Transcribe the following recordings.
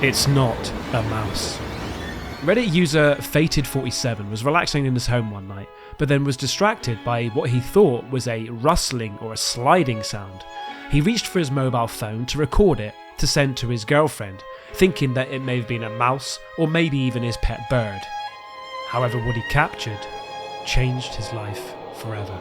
It's not a mouse. Reddit user Fated47 was relaxing in his home one night, but then was distracted by what he thought was a rustling or a sliding sound. He reached for his mobile phone to record it to send to his girlfriend, thinking that it may have been a mouse or maybe even his pet bird. However, what he captured changed his life forever.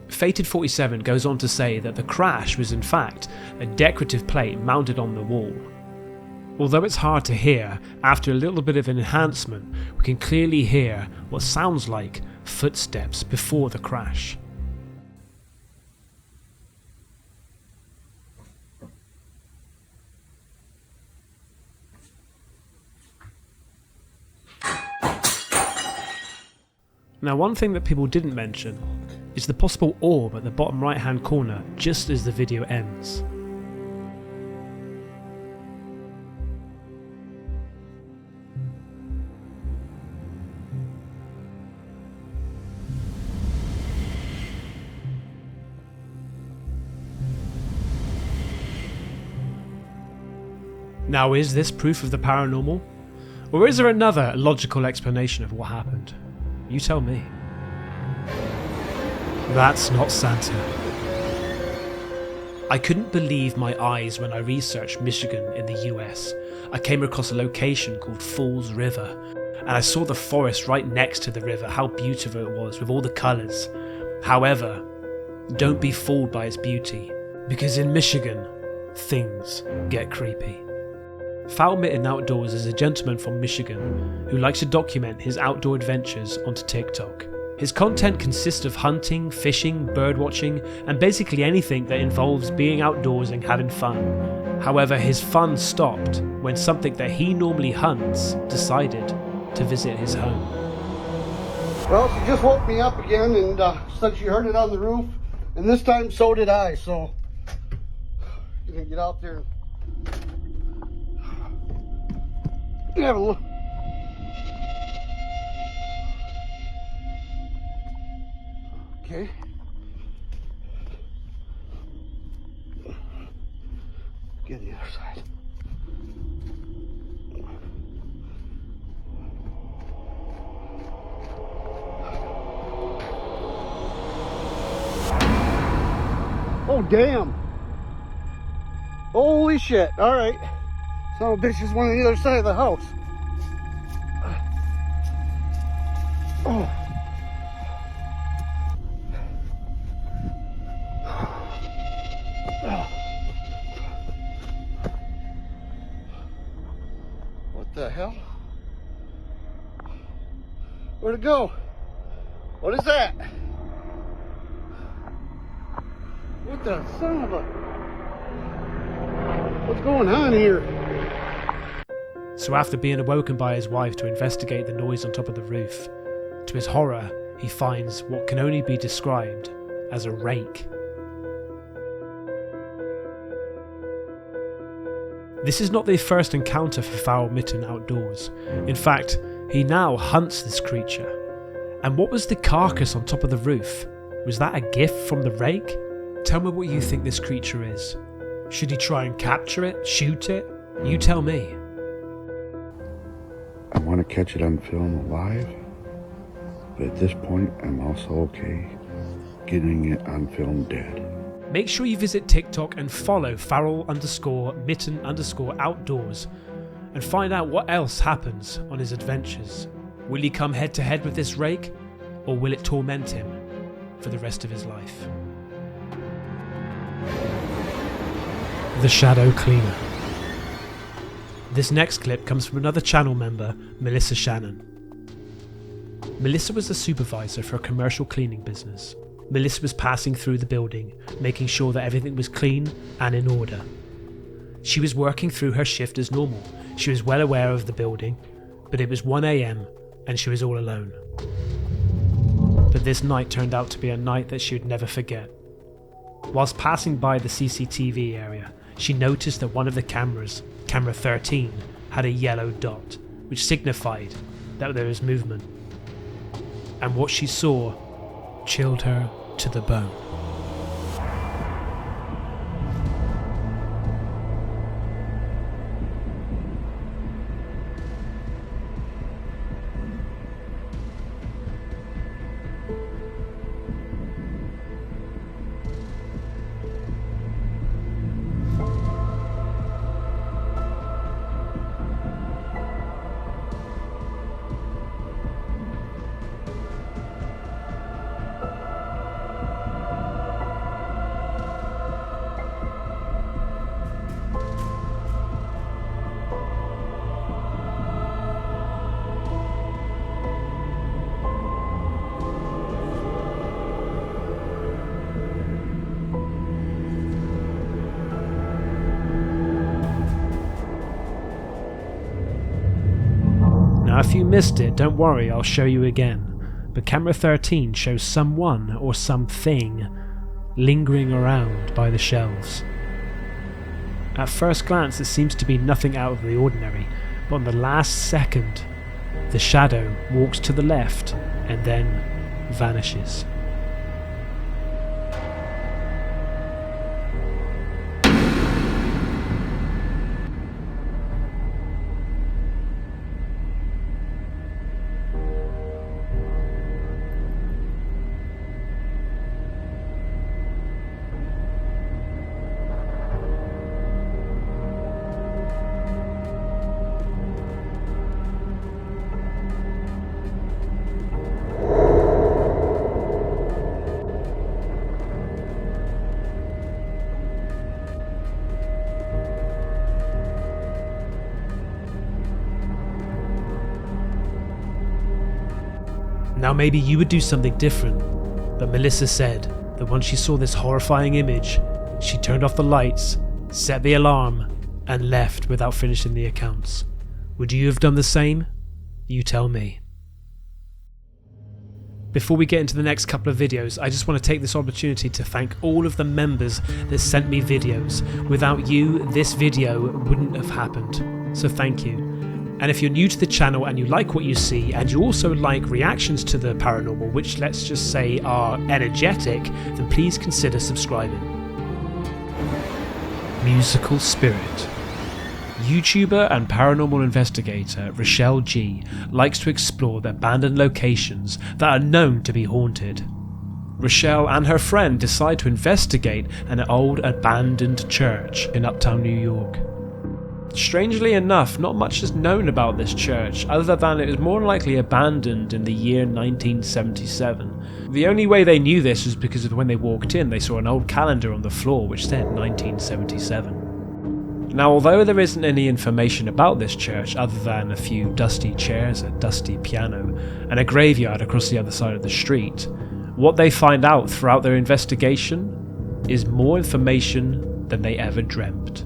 Fated47 goes on to say that the crash was in fact a decorative plate mounted on the wall. Although it's hard to hear, after a little bit of enhancement we can clearly hear what sounds like footsteps before the crash. Now, one thing that people didn't mention is the possible orb at the bottom right hand corner just as the video ends. Now, is this proof of the paranormal? Or is there another logical explanation of what happened? You tell me. That's not Santa. I couldn't believe my eyes when I researched Michigan in the US. I came across a location called Falls River, and I saw the forest right next to the river, how beautiful it was with all the colours. However, don't be fooled by its beauty, because in Michigan, things get creepy. Foul Mitten Outdoors is a gentleman from Michigan who likes to document his outdoor adventures onto TikTok. His content consists of hunting, fishing, birdwatching, and basically anything that involves being outdoors and having fun. However, his fun stopped when something that he normally hunts decided to visit his home. Well, she just woke me up again and said she heard it on the roof, and this time so did I, so I'm gonna get out there and have a look. Okay. Get the other side. Oh, damn. Holy shit. All right. Son of a bitch is one on the other side of the house. Oh. What the hell? Where'd it go? What is that? What the son of a... What's going on here? So after being awoken by his wife to investigate the noise on top of the roof, to his horror, he finds what can only be described as a rake. This is not the first encounter for Foul Mitten Outdoors. In fact, he now hunts this creature. And what was the carcass on top of the roof? Was that a gift from the rake? Tell me what you think this creature is. Should he try and capture it? Shoot it? You tell me. I want to catch it on film alive, but at this point I'm also okay getting it on film dead. Make sure you visit TikTok and follow Farrell_Mitten_Outdoors and find out what else happens on his adventures. Will he come head to head with this rake, or will it torment him? for the rest of his life. The Shadow Cleaner. This next clip comes from another channel member, Melissa Shannon. Melissa was a supervisor for a commercial cleaning business. Melissa was passing through the building, making sure that everything was clean and in order. She was working through her shift as normal. She was well aware of the building, but it was 1 AM and she was all alone. But this night turned out to be a night that she would never forget. Whilst passing by the CCTV area, she noticed that one of the cameras, camera 13, had a yellow dot, which signified that there was movement. And what she saw chilled her to the bone. Now if you missed it, don't worry, I'll show you again. But camera 13 shows someone or something lingering around by the shelves. At first glance it seems to be nothing out of the ordinary, but on the last second, the shadow walks to the left and then vanishes. Now maybe you would do something different, but Melissa said that once she saw this horrifying image, she turned off the lights, set the alarm, and left without finishing the accounts. Would you have done the same? You tell me. Before we get into the next couple of videos, I just want to take this opportunity to thank all of the members that sent me videos. Without you, this video wouldn't have happened, so thank you. And if you're new to the channel and you like what you see, and you also like reactions to the paranormal, which let's just say are energetic, then please consider subscribing. Musical Spirit. YouTuber and paranormal investigator Rochelle G likes to explore the abandoned locations that are known to be haunted. Rochelle and her friend decide to investigate an old abandoned church in uptown New York. Strangely enough, not much is known about this church, other than it was more likely abandoned in the year 1977. The only way they knew this was because of when they walked in, they saw an old calendar on the floor which said 1977. Now, although there isn't any information about this church other than a few dusty chairs, a dusty piano, and a graveyard across the other side of the street, what they find out throughout their investigation is more information than they ever dreamt.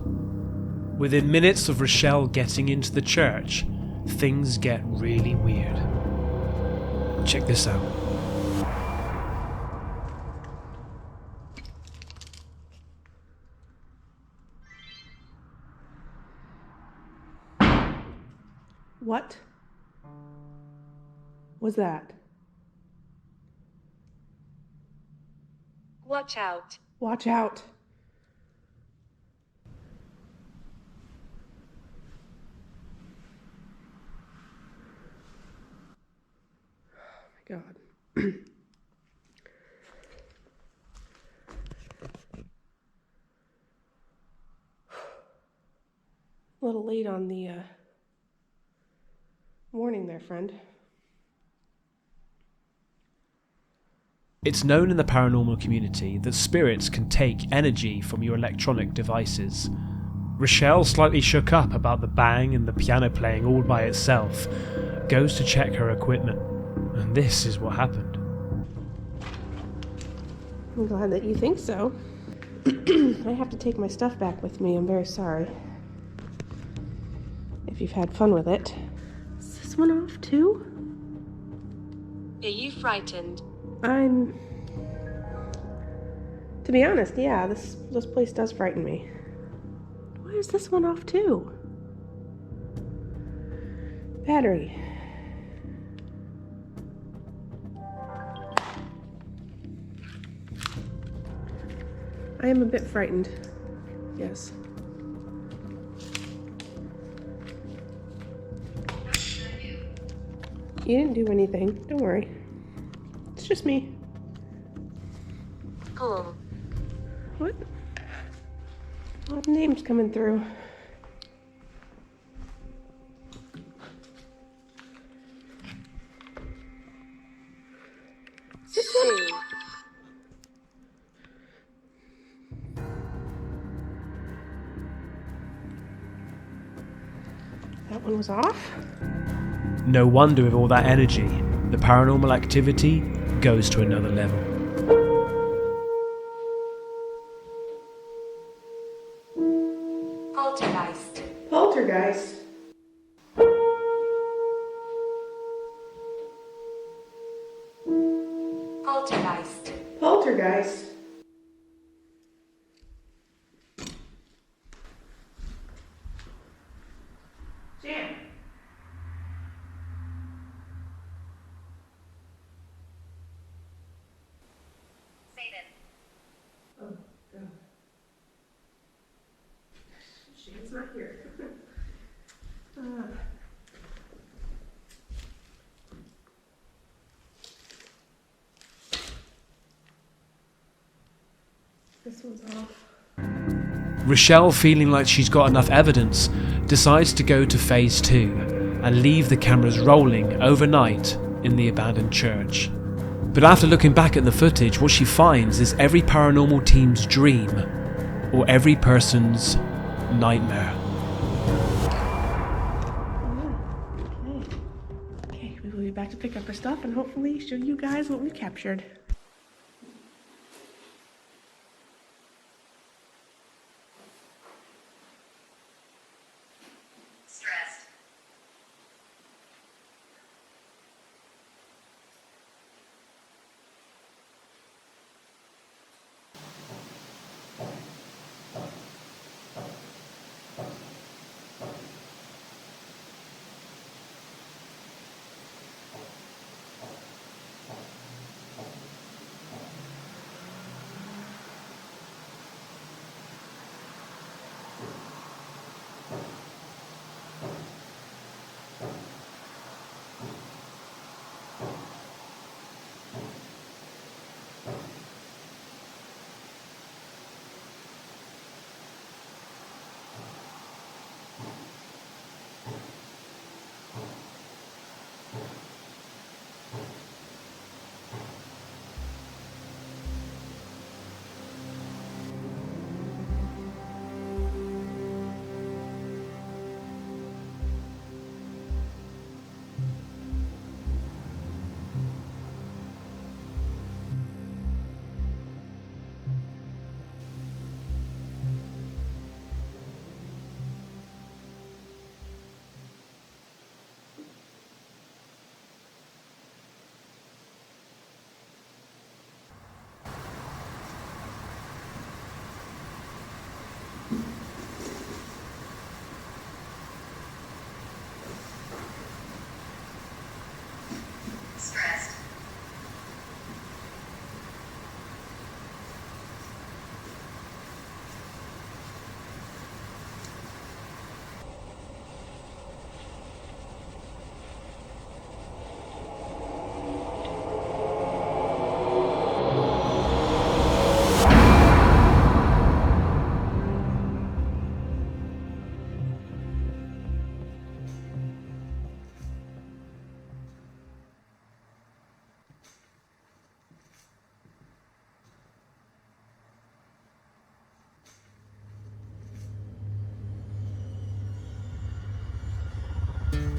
Within minutes of Rochelle getting into the church, things get really weird. Check this out. What was that? Watch out. Watch out. God. A little late on the warning there, friend. It's known in the paranormal community that spirits can take energy from your electronic devices. Rochelle, slightly shook up about the bang and the piano playing all by itself, goes to check her equipment, and this is what happened. I'm glad that you think so. I have to take my stuff back with me. I'm very sorry. If you've had fun with it. Is this one off too? Are you frightened? To be honest, yeah, this place does frighten me. Why is this one off too? Battery. I am a bit frightened. Yes. You didn't do anything. Don't worry. It's just me. Cool. What? A lot of names coming through. Two. That one was off? No wonder with all that energy, the paranormal activity goes to another level. Poltergeist. Poltergeist. Poltergeist. Poltergeist. Jan. Oh, God. Shane's not here. This one's off. Rochelle, feeling like she's got enough evidence, decides to go to phase 2 and leave the cameras rolling overnight in the abandoned church. But after looking back at the footage, what she finds is every paranormal team's dream, or every person's nightmare. Okay, we will be back to pick up our stuff and hopefully show you guys what we captured. Stressed.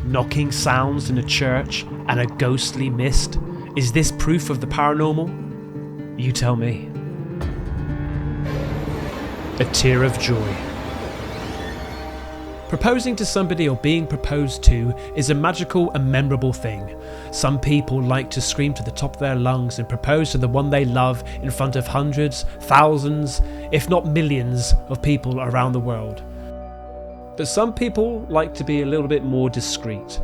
knocking sounds in a church, and a ghostly mist? Is this proof of the paranormal? You tell me. A tear of joy. Proposing to somebody or being proposed to is a magical and memorable thing. Some people like to scream to the top of their lungs and propose to the one they love in front of hundreds, thousands, if not millions of people around the world. But some people like to be a little bit more discreet.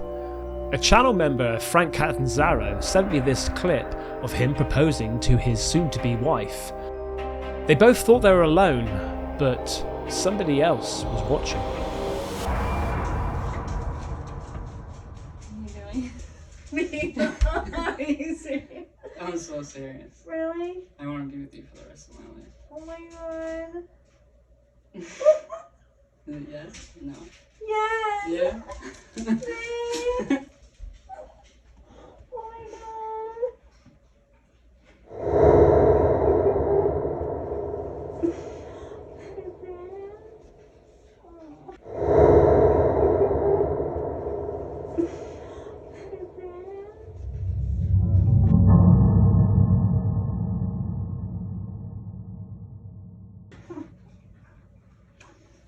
A channel member, Frank Catanzaro, sent me this clip of him proposing to his soon-to-be wife. They both thought they were alone, but somebody else was watching. Are you serious? I'm so serious. Really? I want to be with you for the rest of my life. Oh my god. Is it yes? No? Yes! Yeah? Babe! Oh my god.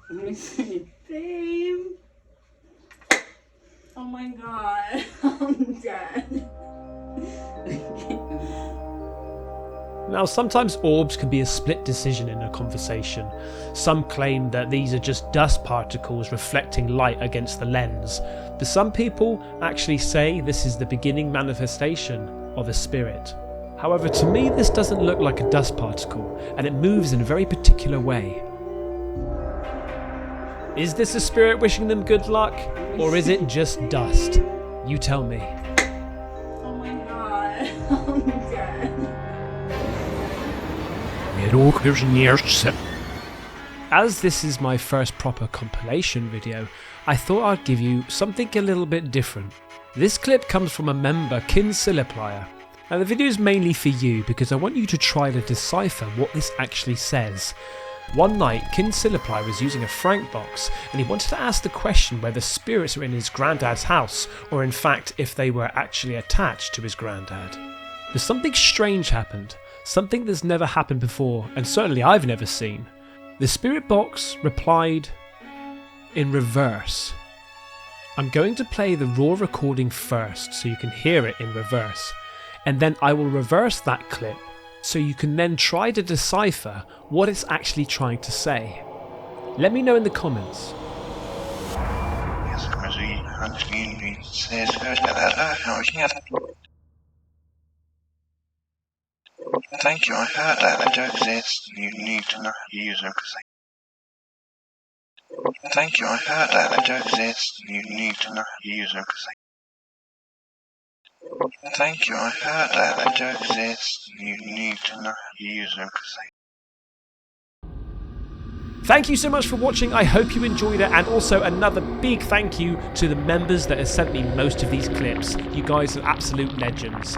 Let me see. Babe. Oh my god. I'm dead. Now, sometimes orbs can be a split decision in a conversation. Some claim that these are just dust particles reflecting light against the lens, but some people actually say this is the beginning manifestation of a spirit. However, to me this doesn't look like a dust particle, and it moves in a very particular way. Is this a spirit wishing them good luck, or is it just dust? You tell me. Oh my god. I'm dead. As this is my first proper compilation video, I thought I'd give you something a little bit different. This clip comes from a member, Kinsiliplier, and the video is mainly for you because I want you to try to decipher what this actually says. One night, Kinsiliplier was using a Frank box and he wanted to ask the question whether spirits were in his granddad's house, or in fact if they were actually attached to his granddad. But something strange happened, something that's never happened before, and certainly I've never seen. The spirit box replied in reverse. I'm going to play the raw recording first so you can hear it in reverse, and then I will reverse that clip so you can then try to decipher what it's actually trying to say. Let me know in the comments. Thank you, I heard that. They don't exist. You need to not use them because they... Thank you, I heard that. They don't exist. You need to not use them because they... Thank you, I heard that. They don't exist. You need to not use them because they... Thank you so much for watching, I hope you enjoyed it, and also another big thank you to the members that have sent me most of these clips. You guys are absolute legends.